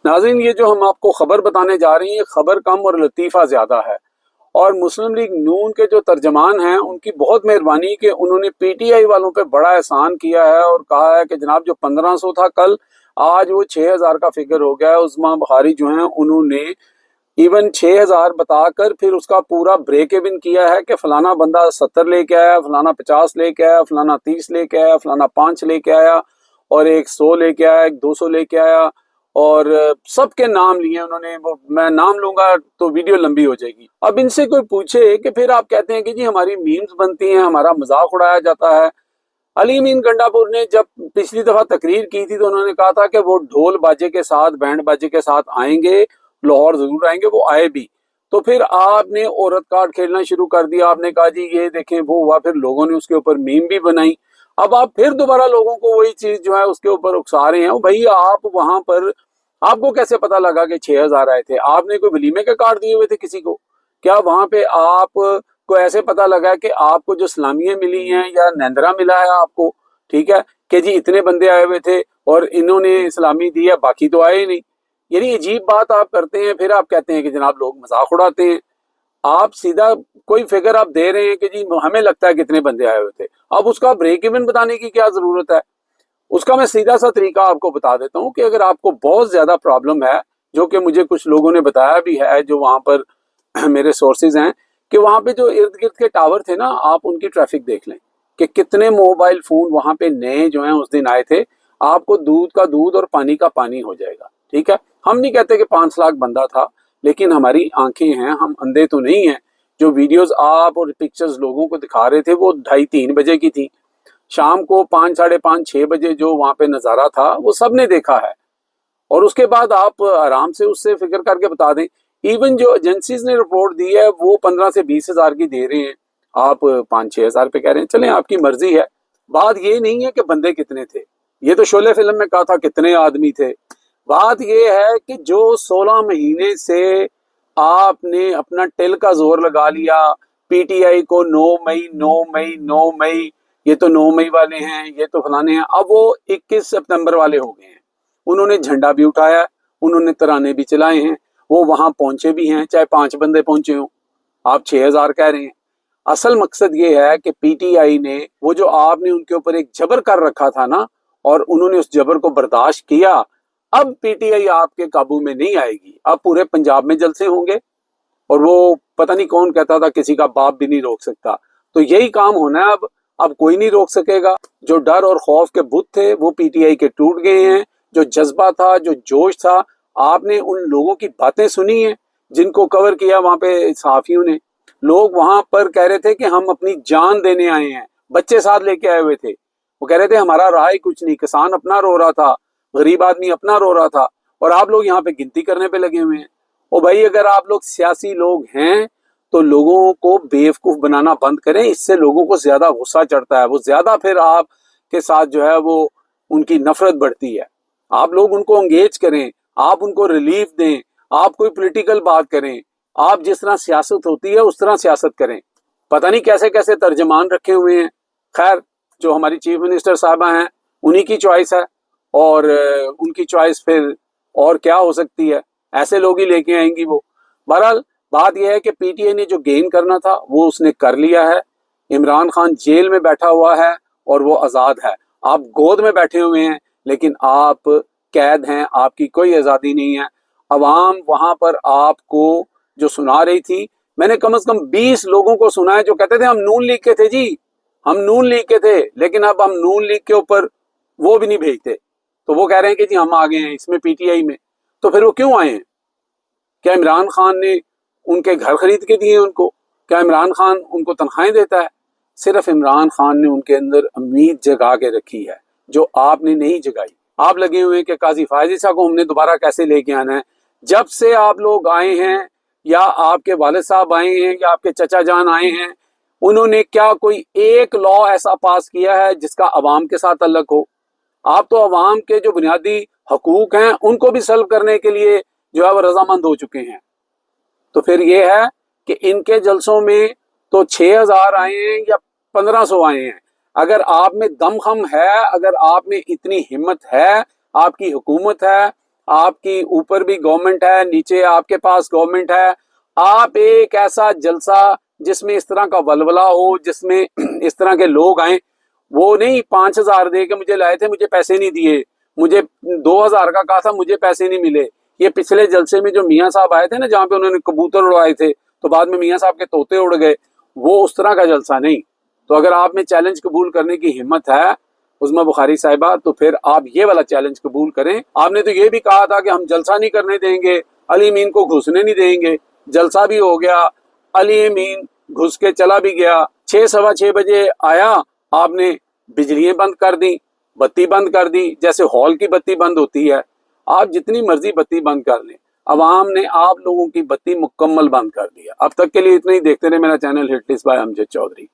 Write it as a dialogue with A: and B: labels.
A: नाज़रीन, ये जो हम आपको खबर बताने जा रही हैं, खबर कम और लतीफ़ा ज़्यादा है। और मुस्लिम लीग नून के जो तर्जमान हैं, उनकी बहुत मेहरबानी कि उन्होंने पीटीआई वालों पे बड़ा एहसान किया है और कहा है कि जनाब जो 1500 था कल, आज वो 6000 का फिगर हो गया है। उस्मा बुखारी जो हैं उन्होंने इवन 6000 बताकर फिर उसका पूरा ब्रेक इवन किया है कि फलाना बंदा 70 लेके आया, फलाना 50 लेके आया, फलाना 30 लेके आया, फलाना 5 लेके आया, और एक 100 लेके आया, एक 200 लेके आया, और सबके नाम लिए उन्होंने। वो मैं नाम लूंगा तो वीडियो लंबी हो जाएगी। अब इनसे कोई पूछे कि फिर आप कहते हैं कि जी हमारी मीम्स बनती हैं, हमारा मजाक उड़ाया जाता है। अली अमीन गंडापुर ने जब पिछली दफा तकरीर की थी तो उन्होंने कहा था कि वो ढोल बाजे के साथ, बैंड बाजे के साथ आएंगे, लाहौर जरूर आएंगे। वो आए भी। तो फिर आपने औरत कार्ड खेलना शुरू कर दिया। आपने कहा जी ये देखें वो हुआ, फिर लोगों ने उसके ऊपर मीम भी बनाई। अब आप फिर दोबारा लोगों को वही चीज जो है उसके ऊपर उकसा रहे हैं। भाई आप वहां पर, आपको कैसे पता लगा कि 6000 आए थे? आपने कोई वलीमे के कार्ड दिए हुए थे किसी को? क्या वहां पे आप को ऐसे पता लगा कि आपको जो सलामियां मिली हैं या नेंदरा मिला है आपको, ठीक है, कि जी इतने बंदे आए हुए थे और इन्होंने सलामी दी है, बाकी तो आए ही नहीं? यानी अजीब बात आप करते हैं। फिर आप कहते हैं कि जनाब लोग मजाक उड़ाते हैं। आप सीधा कोई फिगर आप दे रहे हैं कि जी हमें लगता है कितने बंदे आए हुए थे। अब उसका ब्रेक इवन बताने की क्या जरूरत है? उसका मैं सीधा सा तरीका आपको बता देता हूँ कि अगर आपको बहुत ज्यादा प्रॉब्लम है, जो कि मुझे कुछ लोगों ने बताया भी है, जो वहां पर मेरे सोर्सेज हैं, कि वहां पे जो इर्द गिर्द के टावर थे ना, आप उनकी ट्रैफिक देख लें कि कितने मोबाइल फोन वहां पे नए जो हैं उस दिन आए थे। आपको दूध का दूध और पानी का पानी हो जाएगा। ठीक है, हम नहीं कहते कि 5 लाख बंदा था, लेकिन हमारी आंखें हैं, हम अंधे तो नहीं हैं। जो वीडियोस आप और पिक्चर्स लोगों को दिखा रहे थे वो 2:30-3 बजे की थी। शाम को 5, 5:30, 6 बजे जो वहां पे नजारा था वो सबने देखा है। और उसके बाद आप आराम से उससे फिक्र करके बता दें। इवन जो एजेंसीज ने रिपोर्ट दी है वो 15 से 20 हजार की दे रहे हैं, आप 5-6 हजार पे कह रहे हैं। चलें, आपकी मर्जी है। बात ये नहीं है कि बंदे कितने थे। ये तो शोले फिल्म में कहा था कितने आदमी थे। बात ये है कि जो 16 महीने से आपने अपना टिल का जोर लगा लिया पीटीआई को, 9 मई 9 मई 9 मई, ये तो 9 मई वाले हैं, ये तो फलाने हैं। अब वो 21 सितंबर वाले हो गए हैं। उन्होंने झंडा भी उठाया, उन्होंने तराने भी चलाए हैं, वो वहां पहुंचे भी हैं, चाहे 5 बंदे पहुंचे हों। आप 6000 कह रहे हैं। असल मकसद ये है कि पीटीआई ने वो जो आपने उनके ऊपर एक जबर कर रखा था ना, और उन्होंने उस जबर को बर्दाश्त किया। अब पीटीआई आपके काबू में नहीं आएगी। अब पूरे पंजाब में जलसे होंगे, और वो पता नहीं कौन कहता था किसी का बाप भी नहीं रोक सकता। तो यही काम होना है अब कोई नहीं रोक सकेगा। जो डर और खौफ के बुत थे वो पीटीआई के टूट गए हैं। जो जज्बा था, जो जोश था, आपने उन लोगों की बातें सुनी हैं जिनको कवर किया वहां पे सहाफियों ने। लोग वहां पर कह रहे थे कि हम अपनी जान देने आए हैं, बच्चे साथ लेके आए हुए थे। वो कह रहे थे हमारा रहा ही कुछ नहीं, किसान अपना रो रहा था, गरीब आदमी अपना रो रहा था, और आप लोग यहाँ पे गिनती करने पे लगे हुए हैं। ओ भाई, अगर आप लोग सियासी लोग हैं तो लोगों को बेवकूफ बनाना बंद करें। इससे लोगों को ज्यादा गुस्सा चढ़ता है, वो ज्यादा फिर आप के साथ जो है वो उनकी नफरत बढ़ती है। आप लोग उनको एंगेज करें, आप उनको रिलीफ दें, आप कोई पॉलिटिकल बात करें, आप जिस तरह सियासत होती है उस तरह सियासत करें। पता नहीं कैसे कैसे तर्जमान रखे हुए हैं। खैर, जो हमारी चीफ मिनिस्टर साहबा हैं उन्हीं की चॉइस है, और उनकी चॉइस फिर और क्या हो सकती है, ऐसे लोग ही लेके आएंगी वो। बहरहाल बात यह है कि पीटीआई ने जो गेन करना था वो उसने कर लिया है। इमरान खान जेल में बैठा हुआ है और वो आजाद है। आप गोद में बैठे हुए हैं लेकिन आप कैद हैं, आपकी कोई आजादी नहीं है। अवाम वहां पर आपको जो सुना रही थी, मैंने कम से कम 20 लोगों को सुना है जो कहते थे हम नून लीग के थे जी, हम नून लीग के थे, लेकिन अब हम नून लीग के ऊपर वो भी नहीं भेजते। तो वो कह रहे हैं कि जी हम आ गए हैं इसमें पीटीआई में। तो फिर वो क्यों आए हैं? क्या इमरान खान ने उनके घर खरीद के दिए उनको? क्या इमरान खान उनको तनख्वाहें देता है? सिर्फ इमरान खान ने उनके अंदर उम्मीद जगा के रखी है जो आपने नहीं जगाई। आप लगे हुए हैं कि काजी फायजिसा को हमने दोबारा कैसे लेके आना है। जब से आप लोग आए हैं, या आपके वालिद साहब आए हैं, या आपके चचा जान आए हैं, उन्होंने क्या कोई एक लॉ ऐसा पास किया है जिसका अवाम के साथ ताल्लुक हो? आप तो अवाम के जो बुनियादी हकूक हैं उनको भी सल्व करने के लिए जो है वो रजामंद हो चुके हैं। तो फिर ये है कि इनके जलसों में तो 6000 आए हैं या 1500 आए हैं। अगर आप में दमखम है, अगर आप में इतनी हिम्मत है, आपकी हुकूमत है, آپ کی اوپر بھی گورنمنٹ ہے، نیچے آپ کے پاس گورنمنٹ ہے. آپ ایک ایسا جلسہ جس میں اس طرح کا ولولہ ہو، جس میں اس طرح کے لوگ آئیں، وہ نہیں 5,000 دے کے مجھے لائے تھے، مجھے پیسے نہیں دیے، مجھے 2,000 کا کہا تھا، مجھے پیسے نہیں ملے. یہ پچھلے جلسے میں جو میاں صاحب آئے تھے نا، جہاں پہ انہوں نے کبوتر اڑائے تھے تو بعد میں میاں صاحب کے طوطے اڑ گئے، وہ اس طرح کا جلسہ نہیں. تو اگر آپ میں چیلنج قبول کرنے کی ہمت ہے عظمیٰ بخاری صاحبہ، تو پھر آپ یہ والا چیلنج قبول کریں. آپ نے تو یہ بھی کہا تھا کہ ہم جلسہ نہیں کرنے دیں گے، علی امین کو گھسنے نہیں دیں گے. جلسہ بھی ہو گیا، علی امین گھس کے چلا بھی گیا. 6 سوا 6 بجے آیا، آپ نے بجلیاں بند کر دی، بتی بند کر دی، جیسے ہال کی بتی بند ہوتی ہے. آپ جتنی مرضی بتی بند کر لیں، عوام نے آپ لوگوں کی بتی مکمل بند کر دیا. اب تک کے لیے اتنا ہی. دیکھتے رہے میرا channel hit list by Amjad Chaudhry.